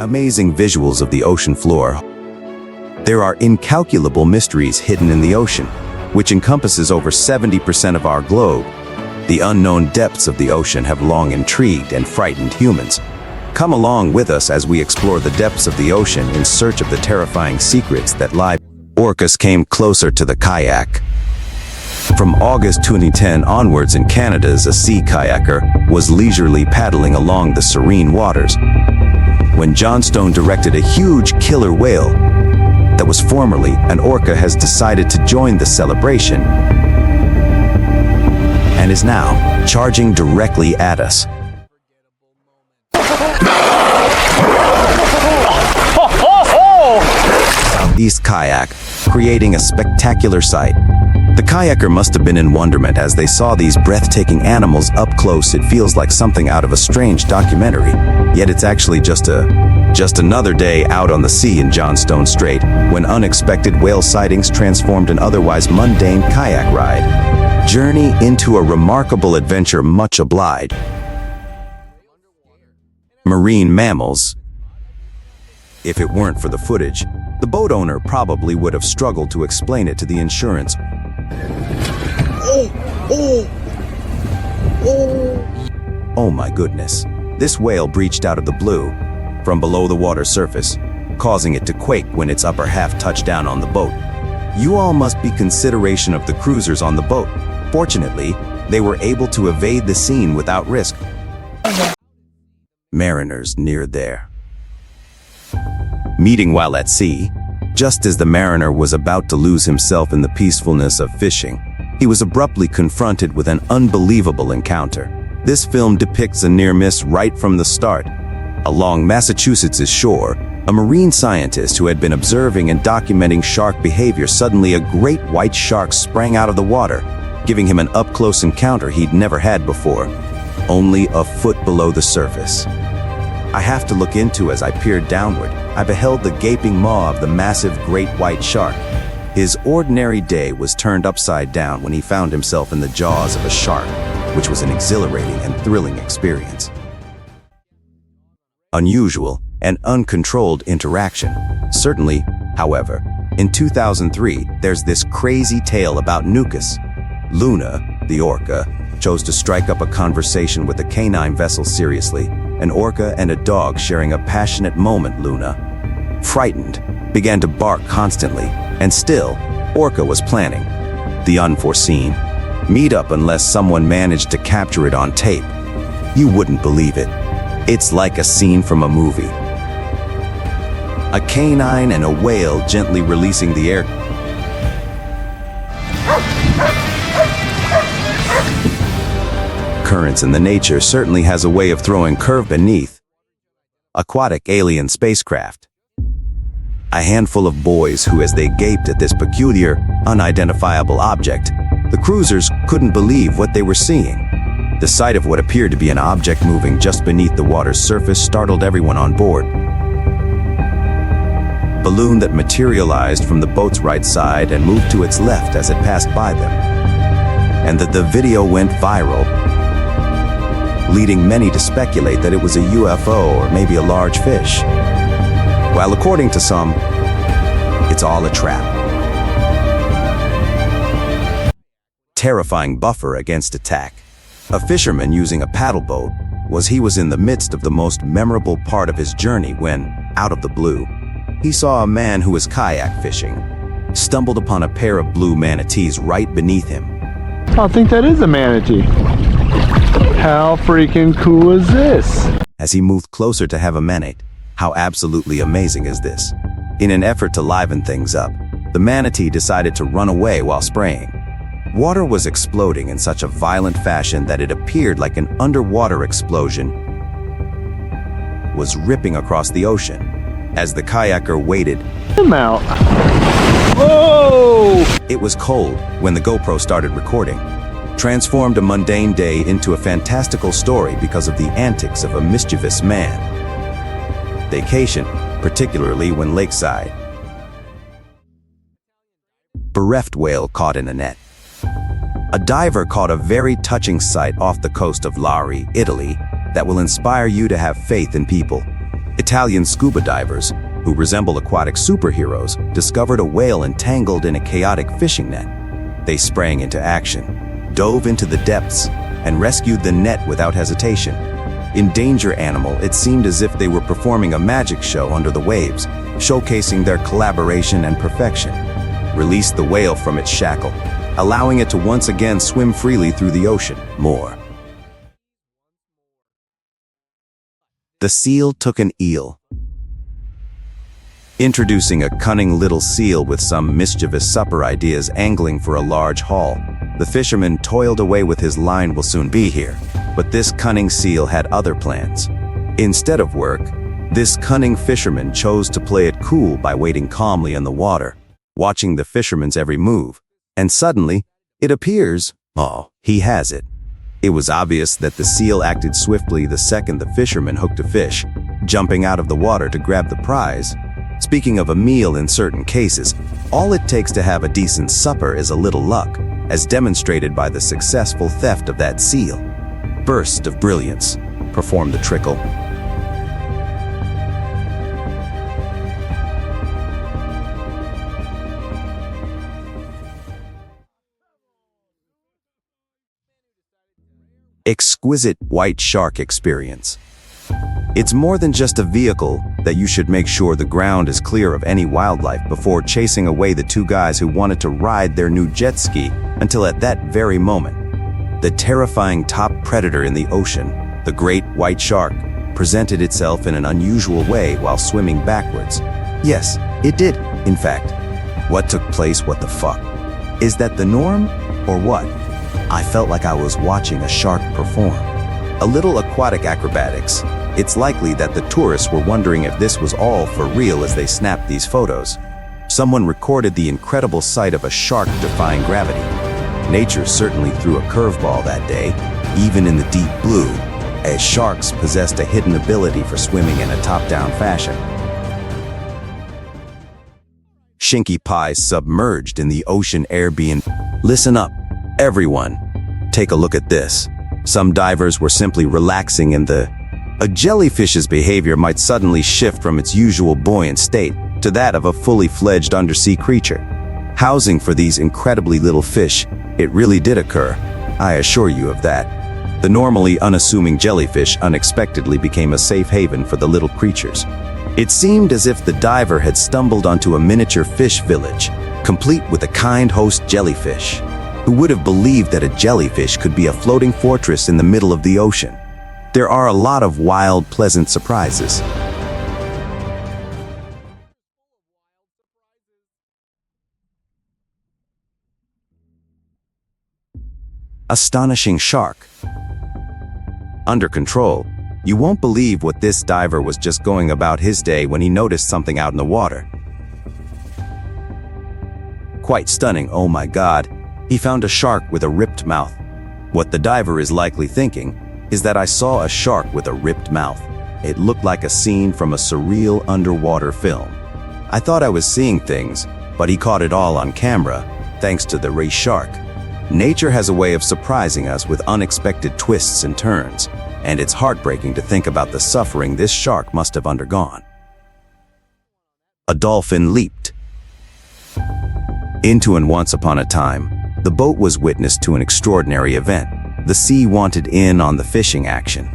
Amazing visuals of the ocean floor. There are incalculable mysteries hidden in the ocean, which encompasses over 70% of our globe. The unknown depths of the ocean have long intrigued and frightened humans. Come along with us as we explore the depths of the ocean in search of the terrifying secrets that lie. Orcas came closer to the kayak. From August 2010 onwards in Canada's a sea kayaker was leisurely paddling along the serene waters when Johnstone directed a huge killer whale that was formerly an orca has decided to join the celebration and is now charging directly at us. Southeast kayak, creating a spectacular sight. The kayaker must have been in wonderment as they saw these breathtaking animals up close. It feels like something out of a strange documentary, yet it's actually just another day out on the sea in Johnstone Strait when unexpected whale sightings transformed an otherwise mundane kayak ride. Journey into a remarkable adventure. Much obliged. Marine mammals. If it weren't for the footage, the boat owner probably would have struggled to explain it to the insurance. Oh my goodness. This whale breached out of the blue, from below the water surface, causing it to quake when its upper half touched down on the boat. You all must be consideration of the cruisers on the boat. Fortunately, they were able to evade the scene without risk. Mariners near there. Meeting while at sea. Just as the mariner was about to lose himself in the peacefulness of fishing, he was abruptly confronted with an unbelievable encounter. This film depicts a near miss right from the start. Along Massachusetts' shore, a marine scientist who had been observing and documenting shark behavior, suddenly a great white shark sprang out of the water, giving him an up-close encounter he'd never had before, only a foot below the surface. I have to look into as I peered downward. I beheld the gaping maw of the massive great white shark. His ordinary day was turned upside down when he found himself in the jaws of a shark, which was an exhilarating and thrilling experience. Unusual and uncontrolled interaction. Certainly, however, in 2003, there's this crazy tale about Nucas. Luna, the orca, chose to strike up a conversation with a canine vessel seriously. An orca and a dog sharing a passionate moment. Luna, frightened, began to bark constantly, and still, orca was planning the unforeseen meet-up unless someone managed to capture it on tape. You wouldn't believe it. It's like a scene from a movie. A canine and a whale gently releasing the air. Currents in the nature certainly has a way of throwing curve beneath. Aquatic Alien spacecraft. A handful of boys who, as they gaped at this peculiar, unidentifiable object, the cruisers couldn't believe what they were seeing. The sight of what appeared to be an object moving just beneath the water's surface startled everyone on board. Balloon that materialized from the boat's right side and moved to its left as it passed by them. And that the video went viral, leading many to speculate that it was a UFO or maybe a large fish. While according to some, it's all a trap. Terrifying buffer against attack. A fisherman using a paddle boat was in the midst of the most memorable part of his journey when, out of the blue, he saw a man who was kayak fishing, stumbled upon a pair of blue manatees right beneath him. I think that is a manatee. How freaking cool is this? As he moved closer to have a manate, how absolutely amazing is this? In an effort to liven things up, the manatee decided to run away while spraying. Water was exploding in such a violent fashion that it appeared like an underwater explosion was ripping across the ocean. As the kayaker waited, I'm out. Whoa! It was cold when the GoPro started recording. Transformed a mundane day into a fantastical story because of the antics of a mischievous man. Vacation, particularly when lakeside. Bereft whale caught in a net. A diver caught a very touching sight off the coast of Lari, Italy, that will inspire you to have faith in people. Italian scuba divers, who resemble aquatic superheroes, discovered a whale entangled in a chaotic fishing net. They sprang into action, dove into the depths, and rescued the net without hesitation. In Danger Animal, it seemed as if they were performing a magic show under the waves, showcasing their collaboration and perfection. Released the whale from its shackle, allowing it to once again swim freely through the ocean. More. The seal took an eel. Introducing a cunning little seal with some mischievous supper ideas angling for a large haul, the fisherman toiled away with his line will soon be here. But this cunning seal had other plans. Instead of work, this cunning fisherman chose to play it cool by waiting calmly in the water, watching the fisherman's every move. And suddenly, it appears, he has it. It was obvious that the seal acted swiftly the second the fisherman hooked a fish, jumping out of the water to grab the prize. Speaking of a meal in certain cases, all it takes to have a decent supper is a little luck, as demonstrated by the successful theft of that seal. Burst of brilliance. Perform the trickle. Exquisite white shark experience. It's more than just a vehicle that you should make sure the ground is clear of any wildlife before chasing away the two guys who wanted to ride their new jet ski until at that very moment. The terrifying top predator in the ocean, the great white shark, presented itself in an unusual way while swimming backwards. Yes, it did, in fact. What took place? What the fuck? Is that the norm, or what? I felt like I was watching a shark perform. A little aquatic acrobatics. It's likely that the tourists were wondering if this was all for real as they snapped these photos. Someone recorded the incredible sight of a shark defying gravity. Nature certainly threw a curveball that day, even in the deep blue, as sharks possessed a hidden ability for swimming in a top-down fashion. Shinky pies submerged in the ocean Airbnb. Listen up, everyone. Take a look at this. Some divers were simply relaxing in a jellyfish's behavior might suddenly shift from its usual buoyant state to that of a fully fledged undersea creature. Housing for these incredibly little fish, it really did occur. I assure you of that. The normally unassuming jellyfish unexpectedly became a safe haven for the little creatures. It seemed as if the diver had stumbled onto a miniature fish village, complete with a kind host jellyfish. Who would have believed that a jellyfish could be a floating fortress in the middle of the ocean? There are a lot of wild, pleasant surprises. Astonishing shark. Under control. You won't believe what this diver was just going about his day when he noticed something out in the water. Quite stunning, oh my God. He found a shark with a ripped mouth. What the diver is likely thinking is that I saw a shark with a ripped mouth. It looked like a scene from a surreal underwater film. I thought I was seeing things, but he caught it all on camera, thanks to the race shark. Nature has a way of surprising us with unexpected twists and turns, and it's heartbreaking to think about the suffering this shark must have undergone. A dolphin leaped into and once upon a time, the boat was witness to an extraordinary event. The sea wanted in on the fishing action.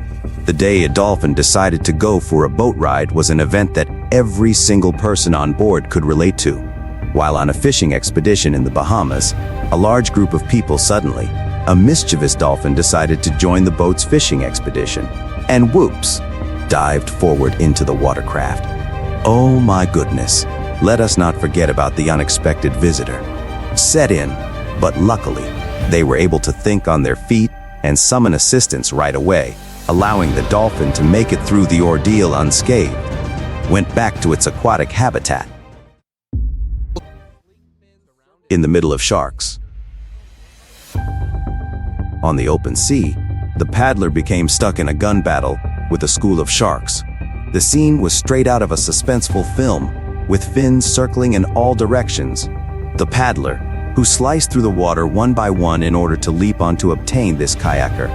The day a dolphin decided to go for a boat ride was an event that every single person on board could relate to. While on a fishing expedition in the Bahamas, a large group of people suddenly, a mischievous dolphin decided to join the boat's fishing expedition, and whoops, dived forward into the watercraft. Oh my goodness, let us not forget about the unexpected visitor. Set in. But luckily, they were able to think on their feet and summon assistance right away, allowing the dolphin to make it through the ordeal unscathed. Went back to its aquatic habitat. In the middle of sharks. On the open sea, the paddler became stuck in a gun battle with a school of sharks. The scene was straight out of a suspenseful film, with fins circling in all directions. The paddler, who sliced through the water one by one in order to leap on to obtain this kayaker,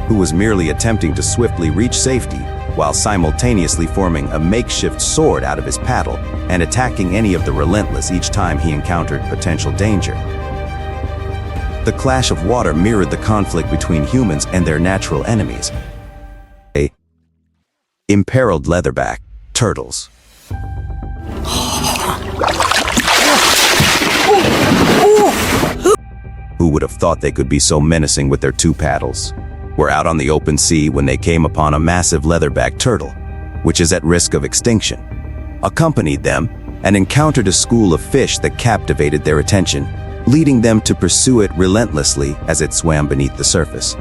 who was merely attempting to swiftly reach safety while simultaneously forming a makeshift sword out of his paddle and attacking any of the relentless each time he encountered potential danger. The clash of water mirrored the conflict between humans and their natural enemies, imperiled leatherback turtles. Who would have thought they could be so menacing with their two paddles? Were out on the open sea when they came upon a massive leatherback turtle, which is at risk of extinction, accompanied them, and encountered a school of fish that captivated their attention, leading them to pursue it relentlessly as it swam beneath the surface.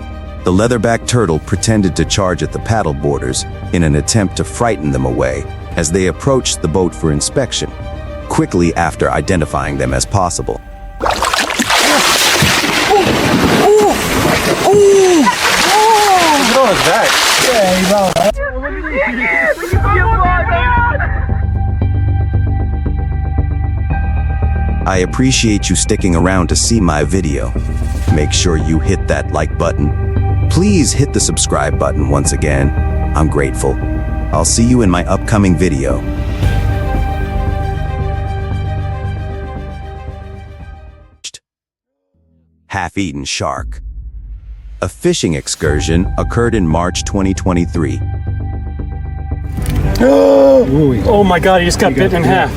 The leatherback turtle pretended to charge at the paddle boarders in an attempt to frighten them away as they approached the boat for inspection, quickly after identifying them as possible. What was that? I appreciate you sticking around to see my video. Make sure you hit that like button. Please hit the subscribe button once again. I'm grateful. I'll see you in my upcoming video. Half-eaten shark. A fishing excursion occurred in March 2023. Oh my god, he just got bitten in half.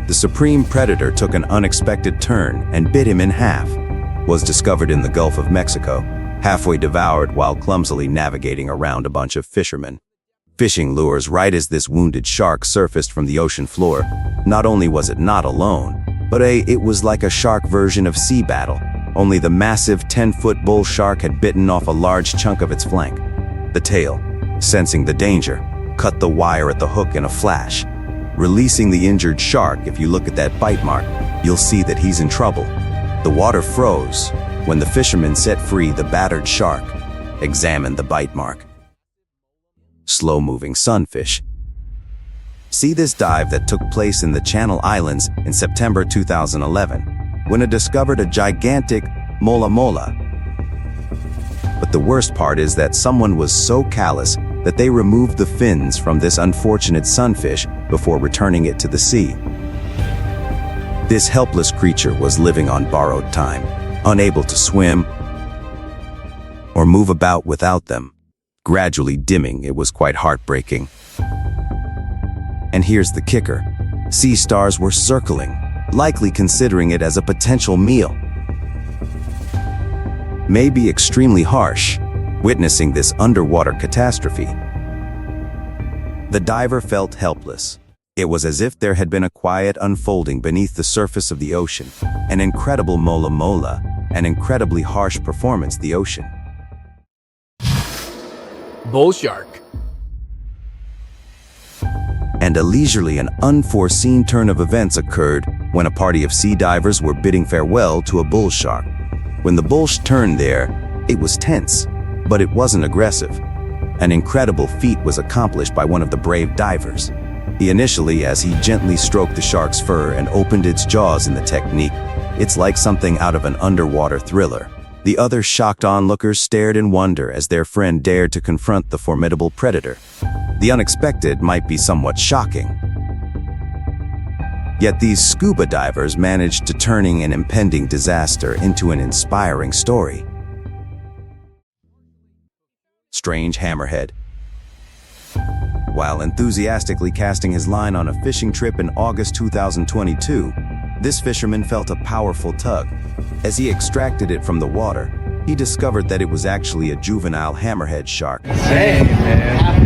The supreme predator took an unexpected turn and bit him in half. Was discovered in the Gulf of Mexico, halfway devoured while clumsily navigating around a bunch of fishermen. Fishing lures right as this wounded shark surfaced from the ocean floor. Not only was it not alone, but it was like a shark version of Sea Battle. Only the massive 10-foot bull shark had bitten off a large chunk of its flank. The tail, sensing the danger, cut the wire at the hook in a flash. Releasing the injured shark, if you look at that bite mark, you'll see that he's in trouble. The water froze when the fishermen set free the battered shark. Examined the bite mark. Slow-moving sunfish. See this dive that took place in the Channel Islands in September 2011. When it discovered a gigantic mola mola. But the worst part is that someone was so callous that they removed the fins from this unfortunate sunfish before returning it to the sea. This helpless creature was living on borrowed time, unable to swim or move about without them. Gradually dimming, it was quite heartbreaking. And here's the kicker. Sea stars were circling, likely considering it as a potential meal. May be extremely harsh, witnessing this underwater catastrophe. The diver felt helpless. It was as if there had been a quiet unfolding beneath the surface of the ocean. An incredible mola mola, an incredibly harsh performance, the ocean. Bullshark. And a leisurely and unforeseen turn of events occurred when a party of sea divers were bidding farewell to a bull shark. When the bull turned there, it was tense, but it wasn't aggressive. An incredible feat was accomplished by one of the brave divers. He initially, as he gently stroked the shark's fur and opened its jaws in the technique, it's like something out of an underwater thriller. The other shocked onlookers stared in wonder as their friend dared to confront the formidable predator. The unexpected might be somewhat shocking. Yet these scuba divers managed to turning an impending disaster into an inspiring story. Strange Hammerhead. While enthusiastically casting his line on a fishing trip in August 2022, this fisherman felt a powerful tug. As he extracted it from the water, he discovered that it was actually a juvenile hammerhead shark. Hey, man.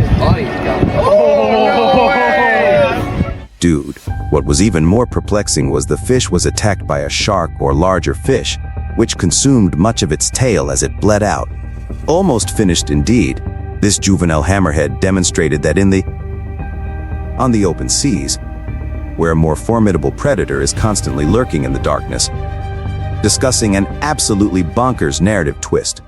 Dude, what was even more perplexing was the fish was attacked by a shark or larger fish, which consumed much of its tail as it bled out. Almost finished indeed, this juvenile hammerhead demonstrated that on the open seas, where a more formidable predator is constantly lurking in the darkness, discussing an absolutely bonkers narrative twist.